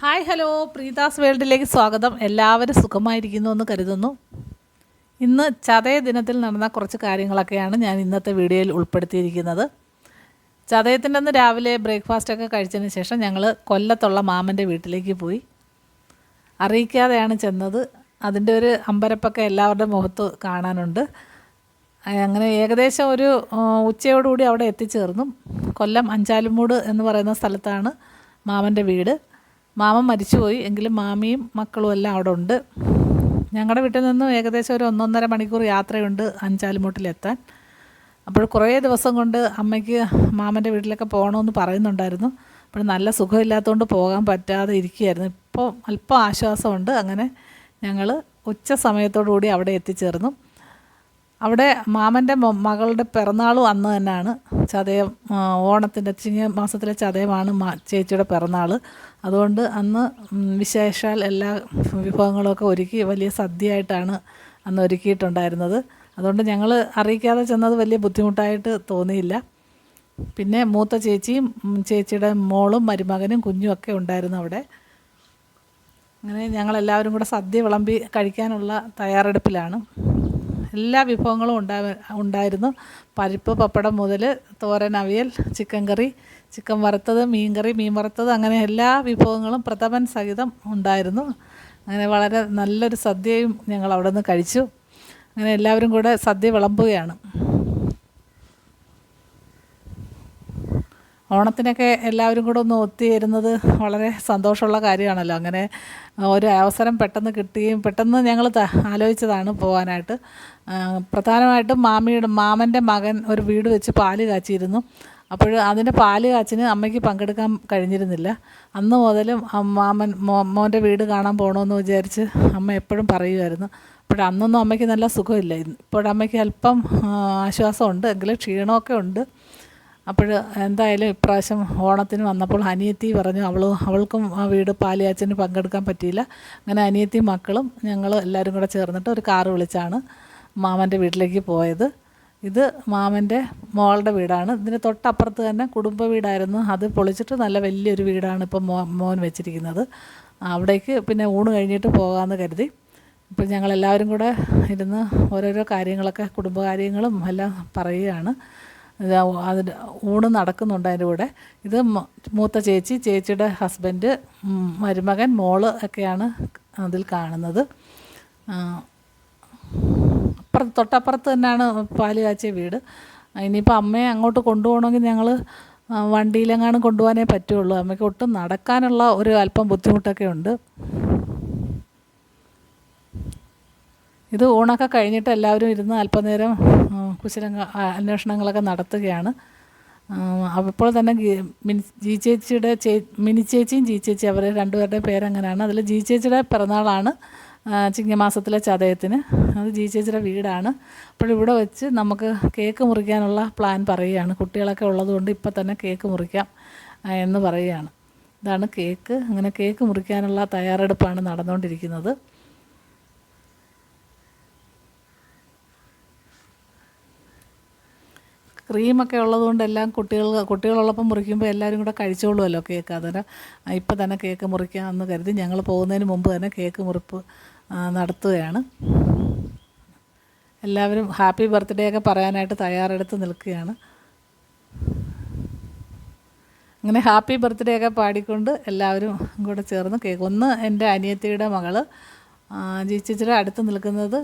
Hi hello, പ്രീതാസ് വേൾഡിലേക്ക് സ്വാഗതം. എല്ലാവരും സുഖമായിരിക്കുന്നു എന്ന് കരുതുന്നു. ഇന്ന് ചതയ ദിനത്തിൽ നടന്ന കുറച്ച് കാര്യങ്ങളൊക്കെയാണ് ഞാൻ ഇന്നത്തെ വീഡിയോയിൽ ഉൾപ്പെടുത്തിയിരിക്കുന്നത്. ചതയത്തിൻ്റെ അന്ന് രാവിലെ ബ്രേക്ക്ഫാസ്റ്റൊക്കെ കഴിച്ചതിന് ശേഷം ഞങ്ങൾ കൊല്ലത്തുള്ള മാമൻ്റെ വീട്ടിലേക്ക് പോയി. അറിയിക്കാതെയാണ് ചെന്നത്. അതിൻ്റെ ഒരു അമ്പരപ്പൊക്കെ എല്ലാവരുടെ മുഖത്ത് കാണാനുണ്ട്. അങ്ങനെ ഏകദേശം ഒരു ഉച്ചയോടുകൂടി അവിടെ എത്തിച്ചേർന്നു. കൊല്ലം അഞ്ചാലുമൂട് എന്ന് പറയുന്ന സ്ഥലത്താണ് മാമൻ്റെ വീട്. മാമൻ മരിച്ചുപോയി, എങ്കിലും മാമിയും മക്കളും എല്ലാം അവിടെ ഉണ്ട്. ഞങ്ങളുടെ വീട്ടിൽ നിന്നും ഏകദേശം ഒരു 1.5 മണിക്കൂർ യാത്രയുണ്ട് അഞ്ചാലുമൂട്ടിലെത്താൻ. അപ്പോൾ കുറേ ദിവസം കൊണ്ട് അമ്മയ്ക്ക് മാമൻ്റെ വീട്ടിലൊക്കെ പോകണമെന്ന് പറയുന്നുണ്ടായിരുന്നു. അപ്പോൾ നല്ല സുഖമില്ലാത്തതുകൊണ്ട് പോകാൻ പറ്റാതെ ഇരിക്കുകയായിരുന്നു. ഇപ്പോൾ അല്പം ആശ്വാസമുണ്ട്. അങ്ങനെ ഞങ്ങൾ ഉച്ച സമയത്തോടുകൂടി അവിടെ എത്തിച്ചേർന്നു. അവിടെ മാമൻ്റെ മകളുടെ പിറന്നാളും അന്ന് തന്നെയാണ്. ചതയം ഓണത്തിൻ്റെ ചിങ്ങമാസത്തിലെ ചതയമാണ് ചേച്ചിയുടെ പിറന്നാൾ. അതുകൊണ്ട് അന്ന് വിശേഷാൽ എല്ലാ വിഭവങ്ങളൊക്കെ ഒരുക്കി വലിയ സദ്യയായിട്ടാണ് അന്ന് ഒരുക്കിയിട്ടുണ്ടായിരുന്നത്. അതുകൊണ്ട് ഞങ്ങൾ അറിയിക്കാതെ ചെന്നത് വലിയ ബുദ്ധിമുട്ടായിട്ട് തോന്നിയില്ല. പിന്നെ മൂത്ത ചേച്ചിയും ചേച്ചിയുടെ മോളും മരുമകനും കുഞ്ഞും ഒക്കെ ഉണ്ടായിരുന്നു അവിടെ. അങ്ങനെ ഞങ്ങളെല്ലാവരും കൂടെ സദ്യ വിളമ്പി കഴിക്കാനുള്ള തയ്യാറെടുപ്പിലാണ്. എല്ലാ വിഭവങ്ങളും ഉണ്ടായിരുന്നു. പരിപ്പ്, പപ്പടം മുതൽ തോരൻ, അവിയൽ, ചിക്കൻ കറി, ചിക്കൻ വറുത്തത്, മീൻ കറി, മീൻ വറുത്തത്, അങ്ങനെ എല്ലാ വിഭവങ്ങളും പ്രഥമൻ സഹിതം ഉണ്ടായിരുന്നു. അങ്ങനെ വളരെ നല്ലൊരു സദ്യയും ഞങ്ങൾ അവിടെ നിന്ന് കഴിച്ചു. അങ്ങനെ എല്ലാവരും കൂടെ സദ്യ വിളമ്പുകയാണ്. ഓണത്തിനൊക്കെ എല്ലാവരും കൂടെ ഒന്ന് ഒത്തുചേരുന്നത് വളരെ സന്തോഷമുള്ള കാര്യമാണല്ലോ. അങ്ങനെ ഒരു അവസരം പെട്ടെന്ന് കിട്ടുകയും പെട്ടെന്ന് ഞങ്ങൾ ആലോചിച്ചതാണ് പോകാനായിട്ട്. പ്രധാനമായിട്ടും മാമൻ്റെ മകൻ ഒരു വീട് വെച്ച് പാല് കാച്ചിയിരുന്നു. അപ്പോൾ അതിൻ്റെ പാല് കാച്ചിന് അമ്മയ്ക്ക് പങ്കെടുക്കാൻ കഴിഞ്ഞിരുന്നില്ല. അന്ന് മുതലും മോൻ്റെ വീട് കാണാൻ പോകണമെന്ന് വിചാരിച്ച് അമ്മ എപ്പോഴും പറയുമായിരുന്നു. അന്നൊന്നും അമ്മയ്ക്ക് നല്ല സുഖമില്ല. ഇപ്പോഴമ്മയ്ക്ക് അല്പം ആശ്വാസമുണ്ട്, എങ്കിലും ക്ഷീണമൊക്കെ ഉണ്ട്. അപ്പോൾ എന്തായാലും ഇപ്രാവശ്യം ഓണത്തിന് വന്നപ്പോൾ അനിയത്തി പറഞ്ഞു അവൾക്കും ആ വീട് പാലുകാച്ചിന് പങ്കെടുക്കാൻ പറ്റിയില്ല. അങ്ങനെ അനിയത്തിയും മക്കളും ഞങ്ങൾ എല്ലാവരും കൂടെ ചേർന്നിട്ട് ഒരു കാറ് വിളിച്ചാണ് മാമൻ്റെ വീട്ടിലേക്ക് പോയത്. ഇത് മാമൻ്റെ മോളുടെ വീടാണ്. ഇതിന് തൊട്ടപ്പുറത്ത് തന്നെ കുടുംബ വീടായിരുന്നു. അത് പൊളിച്ചിട്ട് നല്ല വലിയൊരു വീടാണ് ഇപ്പം മോൻ വെച്ചിരിക്കുന്നത്. അവിടേക്ക് പിന്നെ ഊണ് കഴിഞ്ഞിട്ട് പോകാമെന്ന് കരുതി. ഇപ്പോൾ ഞങ്ങളെല്ലാവരും കൂടെ ഇരുന്ന് ഓരോരോ കാര്യങ്ങളൊക്കെ കുടുംബകാര്യങ്ങളും എല്ലാം പറയുകയാണ്. അതിന് ഊണ് നടക്കുന്നുണ്ട് അതിൻ്റെ കൂടെ. ഇത് മൂത്ത ചേച്ചി, ചേച്ചിയുടെ ഹസ്ബൻഡ്, മരുമകൻ, മോള് ഒക്കെയാണ് അതിൽ കാണുന്നത്. തൊട്ടപ്പുറത്ത് തന്നെയാണ് പാല് കാച്ചിയ വീട്. ഇനിയിപ്പോൾ അമ്മയെ അങ്ങോട്ട് കൊണ്ടുപോകണമെങ്കിൽ ഞങ്ങൾ വണ്ടിയിലെങ്ങാനും കൊണ്ടുപോകാനേ പറ്റുള്ളൂ. അമ്മയ്ക്ക് ഒട്ടും നടക്കാനുള്ള ഒരു അല്പം ബുദ്ധിമുട്ടൊക്കെ ഉണ്ട്. ഇത് ഊണൊക്കെ കഴിഞ്ഞിട്ട് എല്ലാവരും ഇരുന്ന് അല്പനേരം അന്വേഷണങ്ങളൊക്കെ നടത്തുകയാണ്. അപ്പോൾ തന്നെ ജി ചേച്ചിയുടെ മിനി ചേച്ചിയും ജി ചേച്ചി, അവർ രണ്ടുപേരുടെ പേരങ്ങനെയാണ്. അതിൽ ജി ചേച്ചിയുടെ പിറന്നാളാണ് ചിങ്ങമാസത്തിലെ ചതയത്തിന്. അത് ജി ചേച്ചിയുടെ വീടാണ്. അപ്പോൾ ഇവിടെ വെച്ച് നമുക്ക് കേക്ക് മുറിക്കാനുള്ള പ്ലാൻ പറയുകയാണ്. കുട്ടികളൊക്കെ ഉള്ളതുകൊണ്ട് ഇപ്പം തന്നെ കേക്ക് മുറിക്കാം എന്ന് പറയുകയാണ്. ഇതാണ് കേക്ക്. അങ്ങനെ കേക്ക് മുറിക്കാനുള്ള തയ്യാറെടുപ്പാണ് നടന്നുകൊണ്ടിരിക്കുന്നത്. ക്രീമൊക്കെ ഉള്ളതുകൊണ്ട് എല്ലാം കുട്ടികളുള്ളപ്പം മുറിക്കുമ്പോൾ എല്ലാവരും കൂടെ കഴിച്ചോളുമല്ലോ കേക്ക്. അതിന് ഇപ്പം തന്നെ കേക്ക് മുറിക്കാമെന്ന് കരുതി ഞങ്ങൾ പോകുന്നതിന് മുമ്പ് തന്നെ കേക്ക് മുറിപ്പ് നടത്തുകയാണ്. എല്ലാവരും ഹാപ്പി ബർത്ത്ഡേ ഒക്കെ പറയാനായിട്ട് തയ്യാറെടുത്ത് നിൽക്കുകയാണ്. അങ്ങനെ ഹാപ്പി ബർത്ത്ഡേ ഒക്കെ പാടിക്കൊണ്ട് എല്ലാവരും കൂടെ ചേർന്ന് കേക്ക്. ഒന്ന് എൻ്റെ അനിയത്തിയുടെ മകള്, ജി ചേച്ചിയുടെ അടുത്ത് നിൽക്കുന്നത്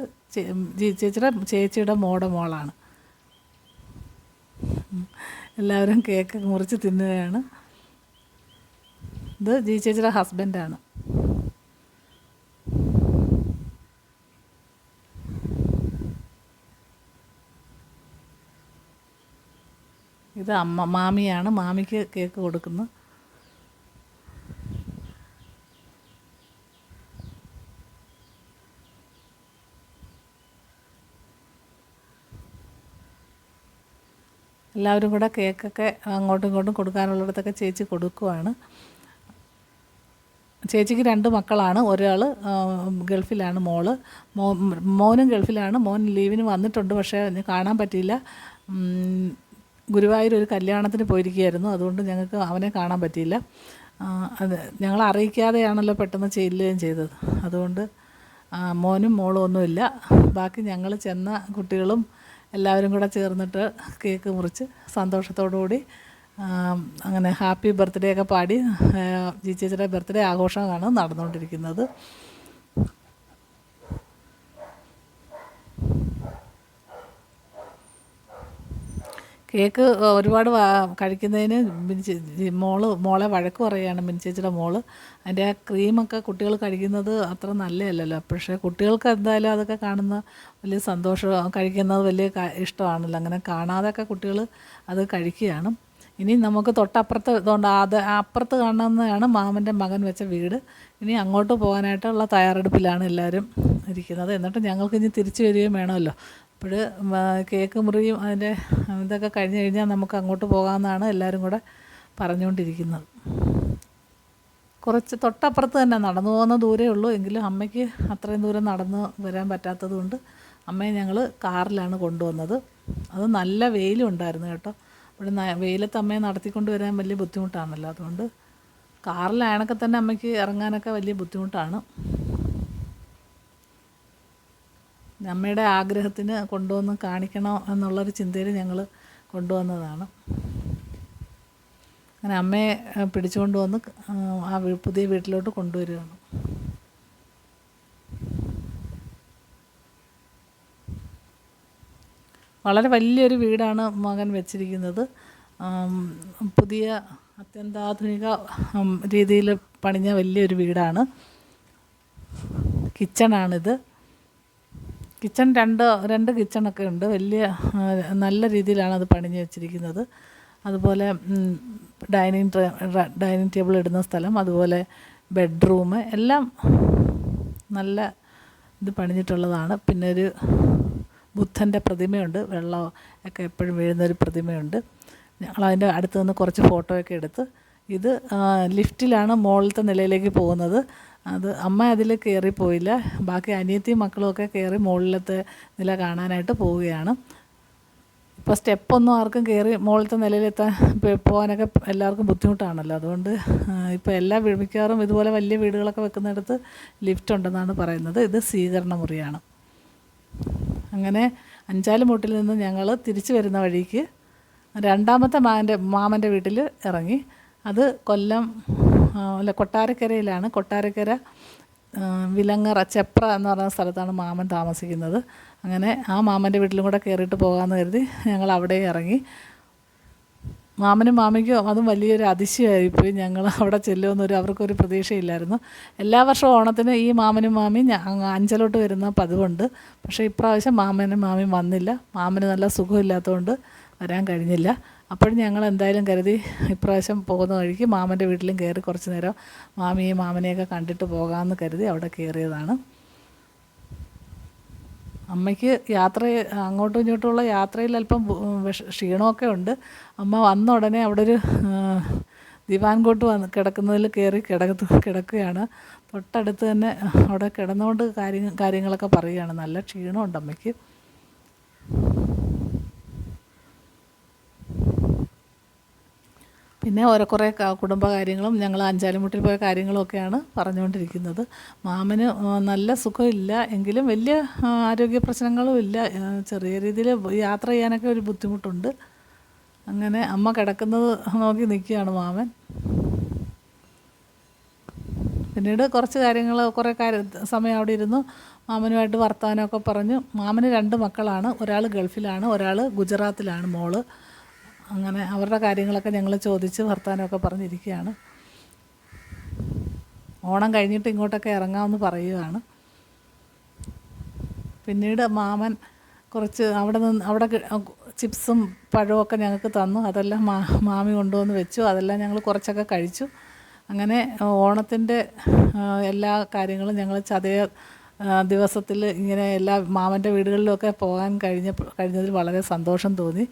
ജി ചേച്ചിയുടെ ചേച്ചിയുടെ മോളാണ്. എല്ലാവരും കേക്ക് മുറിച്ച് തിന്നുകയാണ്. ഇത് ജി ചേച്ചിയുടെ ഹസ്ബൻഡാണ്. ഇത് മാമിയാണ്. മാമിക്ക് കേക്ക് കൊടുക്കുന്നു. എല്ലാവരും കൂടെ കേക്കൊക്കെ അങ്ങോട്ടും ഇങ്ങോട്ടും കൊടുക്കാനുള്ളിടത്തൊക്കെ ചേച്ചി കൊടുക്കുവാണ്. ചേച്ചിക്ക് 2 മക്കളാണ്. ഒരാൾ ഗൾഫിലാണ്, മോനും ഗൾഫിലാണ്. മോൻ ലീവിന് വന്നിട്ടുണ്ട്, പക്ഷേ കാണാൻ പറ്റിയില്ല. ഗുരുവായൂർ ഒരു കല്യാണത്തിന് പോയിരിക്കുകയായിരുന്നു. അതുകൊണ്ട് ഞങ്ങൾക്ക് അവനെ കാണാൻ പറ്റിയില്ല. അത് ഞങ്ങൾ അറിയിക്കാതെയാണല്ലോ പെട്ടെന്ന് ചെല്ലുകയും ചെയ്തത്. അതുകൊണ്ട് മോനും മോളും ഒന്നുമില്ല. ബാക്കി ഞങ്ങൾ ചെന്ന കുട്ടികളും എല്ലാവരും കൂടെ ചേർന്നിട്ട് കേക്ക് മുറിച്ച് സന്തോഷത്തോടുകൂടി അങ്ങനെ ഹാപ്പി ബർത്ത്ഡേ ഒക്കെ പാടി ചേച്ചിയുടെ ബർത്ത്ഡേ ആഘോഷമാണ് നടന്നുകൊണ്ടിരിക്കുന്നത്. കേക്ക് ഒരുപാട് കഴിക്കുന്നതിന് മോളെ വഴക്ക് പറയുകയാണ് ചേച്ചിയുടെ മോള്. അതിൻ്റെ ആ ക്രീമൊക്കെ കുട്ടികൾ കഴിക്കുന്നത് അത്ര നല്ലതല്ലല്ലോ. പക്ഷേ കുട്ടികൾക്ക് എന്തായാലും അതൊക്കെ കാണുന്ന വലിയ സന്തോഷം, കഴിക്കുന്നത് വലിയ ഇഷ്ടമാണല്ലോ. അങ്ങനെ കാണാതെയൊക്കെ കുട്ടികൾ അത് കഴിക്കുകയാണ്. ഇനി നമുക്ക് തൊട്ടപ്പുറത്ത് ഇതുകൊണ്ട് അപ്പുറത്ത് കാണുന്നതാണ് മാമൻ്റെ മകൻ വെച്ച വീട്. ഇനി അങ്ങോട്ട് പോകാനായിട്ടുള്ള തയ്യാറെടുപ്പിലാണ് എല്ലാവരും ഇരിക്കുന്നത്. എന്നിട്ട് ഞങ്ങൾക്ക് ഇനി തിരിച്ചു വരികയും വേണമല്ലോ. അപ്പോൾ കേക്ക് മുറിയും അതിൻ്റെ ഇതൊക്കെ കഴിഞ്ഞ് കഴിഞ്ഞാൽ നമുക്ക് അങ്ങോട്ട് പോകാമെന്നാണ് എല്ലാവരും കൂടെ പറഞ്ഞുകൊണ്ടിരിക്കുന്നത്. കുറച്ച് തൊട്ടപ്പുറത്ത് തന്നെ നടന്നു പോകുന്ന ദൂരമേ ഉള്ളൂ. എങ്കിലും അമ്മയ്ക്ക് അത്രയും ദൂരം നടന്ന് വരാൻ പറ്റാത്തത് കൊണ്ട് അമ്മയെ ഞങ്ങൾ കാറിലാണ് കൊണ്ടുവന്നത്. അത് നല്ല വെയിലും ഉണ്ടായിരുന്നു കേട്ടോ. ഇവിടെ വെയിലത്ത് അമ്മയെ നടത്തിക്കൊണ്ട് വരാൻ വലിയ ബുദ്ധിമുട്ടാണല്ലോ. അതുകൊണ്ട് കാറിലാണൊക്കെ തന്നെ അമ്മയ്ക്ക് ഇറങ്ങാനൊക്കെ വലിയ ബുദ്ധിമുട്ടാണ്. അമ്മയുടെ ആഗ്രഹത്തിന് കൊണ്ടുവന്ന് കാണിക്കണം എന്നുള്ളൊരു ചിന്തയിൽ ഞങ്ങൾ കൊണ്ടുവന്നതാണ്. അങ്ങനെ അമ്മയെ പിടിച്ചുകൊണ്ട് വന്ന് ആ പുതിയ വീട്ടിലോട്ട് കൊണ്ടുവരികയാണ്. വളരെ വലിയൊരു വീടാണ് മകൻ വെച്ചിരിക്കുന്നത്. പുതിയ അത്യന്താധുനിക രീതിയിൽ പണിഞ്ഞ വലിയൊരു വീടാണ്. കിച്ചണാണിത്. കിച്ചൺ രണ്ട് കിച്ചണൊക്കെ ഉണ്ട്. വലിയ നല്ല രീതിയിലാണ് അത് പണിഞ്ഞ് വെച്ചിരിക്കുന്നത്. അതുപോലെ ഡൈനിങ് ടേബിൾ ഇടുന്ന സ്ഥലം, അതുപോലെ ബെഡ്റൂം എല്ലാം നല്ല ഇത് പണിഞ്ഞിട്ടുള്ളതാണ്. പിന്നെ ഒരു ബുദ്ധൻ്റെ പ്രതിമയുണ്ട്. വെള്ളം ഒക്കെ എപ്പോഴും വീഴുന്നൊരു പ്രതിമയുണ്ട്. ഞങ്ങളതിൻ്റെ അടുത്ത് നിന്ന് കുറച്ച് ഫോട്ടോയൊക്കെ എടുത്ത്. ഇത് ലിഫ്റ്റിലാണ് മുകളിലത്തെ നിലയിലേക്ക് പോകുന്നത്. അത് അമ്മ അതിൽ കയറിപ്പോയില്ല. ബാക്കി അനിയത്തിയും മക്കളുമൊക്കെ കയറി മുകളിലത്തെ നില കാണാനായിട്ട് പോവുകയാണ്. ഇപ്പോൾ സ്റ്റെപ്പൊന്നും ആർക്കും കയറി മുകളിലത്തെ നിലയിലെത്താൻ പോകാനൊക്കെ എല്ലാവർക്കും ബുദ്ധിമുട്ടാണല്ലോ. അതുകൊണ്ട് ഇപ്പോൾ മിക്കവാറും ഇതുപോലെ വലിയ വീടുകളൊക്കെ വെക്കുന്നിടത്ത് ലിഫ്റ്റ് ഉണ്ടെന്നാണ് പറയുന്നത്. ഇത് സ്വീകരണ മുറിയാണ്. അങ്ങനെ അഞ്ചാലുമൂട്ടിൽ നിന്ന് ഞങ്ങൾ തിരിച്ചു വരുന്ന വഴിക്ക് രണ്ടാമത്തെ മാമൻ്റെ വീട്ടിൽ ഇറങ്ങി. അത് കൊല്ലം കൊട്ടാരക്കരയിലാണ്. കൊട്ടാരക്കര വിലങ്ങറ ചെപ്ര എന്ന് പറയുന്ന സ്ഥലത്താണ് മാമൻ താമസിക്കുന്നത്. അങ്ങനെ ആ മാമൻ്റെ വീട്ടിലും കൂടെ കയറിയിട്ട് പോകാമെന്ന് കരുതി ഞങ്ങൾ അവിടെ ഇറങ്ങി. മാമനും മാമിക്കും അതും വലിയൊരു അതിശയമായിപ്പോയി. ഞങ്ങൾ അവിടെ ചെല്ലുമെന്നൊരു അവർക്കൊരു പ്രതീക്ഷയില്ലായിരുന്നു. എല്ലാ വർഷവും ഓണത്തിന് ഈ മാമനും മാമിയും അഞ്ചലോട്ട് വരുന്ന പതിവുണ്ട്. പക്ഷേ ഇപ്രാവശ്യം മാമനും മാമിയും വന്നില്ല. മാമന് നല്ല സുഖമില്ലാത്തതുകൊണ്ട് വരാൻ കഴിഞ്ഞില്ല. അപ്പോഴും ഞങ്ങൾ എന്തായാലും കരുതി ഇപ്രാവശ്യം പോകുന്ന വഴിക്ക് മാമൻ്റെ വീട്ടിലും കയറി കുറച്ച് നേരം മാമിയെയും മാമനെയൊക്കെ കണ്ടിട്ട് പോകാമെന്ന് കരുതി അവിടെ കയറിയതാണ്. അമ്മയ്ക്ക് അങ്ങോട്ടും ഇങ്ങോട്ടുമുള്ള യാത്രയിൽ അല്പം ക്ഷീണമൊക്കെ ഉണ്ട്. അമ്മ വന്ന ഉടനെ അവിടെ ഒരു ദിവാൻ കോട്ട് കിടക്കുന്നതിൽ കയറി കിടക്കുകയാണ്. തൊട്ടടുത്ത് തന്നെ അവിടെ കിടന്നുകൊണ്ട് കാര്യങ്ങളൊക്കെ പറയുകയാണ്. നല്ല ക്ഷീണമുണ്ട് അമ്മയ്ക്ക്. പിന്നെ കുറേ കുടുംബകാര്യങ്ങളും ഞങ്ങൾ അഞ്ചാലുമുട്ടിൽ പോയ കാര്യങ്ങളൊക്കെയാണ് പറഞ്ഞുകൊണ്ടിരിക്കുന്നത്. മാമന് നല്ല സുഖമില്ല എങ്കിലും വലിയ ആരോഗ്യ പ്രശ്നങ്ങളും ഇല്ല. ചെറിയ രീതിയിൽ യാത്ര ചെയ്യാനൊക്കെ ഒരു ബുദ്ധിമുട്ടുണ്ട്. അങ്ങനെ അമ്മ കിടക്കുന്നത് നോക്കി നിൽക്കുകയാണ് മാമൻ. പിന്നീട് കുറേ സമയം അവിടെ ഇരുന്നു മാമനുമായിട്ട് വർത്തമാനമൊക്കെ പറഞ്ഞു. മാമന് 2 മക്കളാണ്. ഒരാൾ ഗൾഫിലാണ്, ഒരാൾ ഗുജറാത്തിലാണ് മോള്. അങ്ങനെ അവരുടെ കാര്യങ്ങളൊക്കെ ഞങ്ങൾ ചോദിച്ച് വർത്തമാനമൊക്കെ പറഞ്ഞിരിക്കുകയാണ്. ഓണം കഴിഞ്ഞിട്ട് ഇങ്ങോട്ടൊക്കെ ഇറങ്ങാമെന്ന് പറയുകയാണ്. പിന്നീട് മാമൻ കുറച്ച് അവിടെ ചിപ്സും പഴമൊക്കെ ഞങ്ങൾക്ക് തന്നു. അതെല്ലാം മാമി കൊണ്ടുവന്ന് വെച്ചു. അതെല്ലാം ഞങ്ങൾ കുറച്ചൊക്കെ കഴിച്ചു. അങ്ങനെ ഓണത്തിൻ്റെ എല്ലാ കാര്യങ്ങളും ഞങ്ങൾ ചതയ ദിവസത്തിൽ ഇങ്ങനെ എല്ലാ മാമൻ്റെ വീടുകളിലൊക്കെ പോകാൻ കഴിഞ്ഞതിൽ വളരെ സന്തോഷം തോന്നി.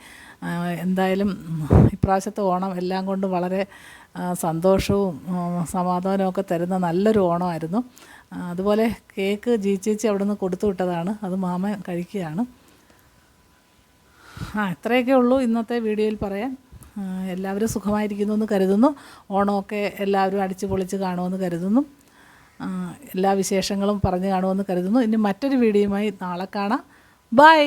എന്തായാലും ഇപ്രാവശ്യത്തെ ഓണം എല്ലാം കൊണ്ടും വളരെ സന്തോഷവും സമാധാനവും ഒക്കെ തരുന്ന നല്ലൊരു ഓണമായിരുന്നു. അതുപോലെ കേക്ക് ചേച്ചി അവിടെ നിന്ന് കൊടുത്തു വിട്ടതാണ്. അത് മാമൻ കഴിക്കുകയാണ്. ഇത്രയൊക്കെ ഉള്ളൂ ഇന്നത്തെ വീഡിയോയിൽ പറയാൻ. എല്ലാവരും സുഖമായിരിക്കുന്നു എന്ന് കരുതുന്നു. ഓണമൊക്കെ എല്ലാവരും അടിച്ചു പൊളിച്ച് കാണുമെന്ന് കരുതുന്നു. എല്ലാ വിശേഷങ്ങളും പറഞ്ഞു കാണുമെന്ന് കരുതുന്നു. ഇനി മറ്റൊരു വീഡിയോയുമായി നാളെ കാണാം. ബൈ.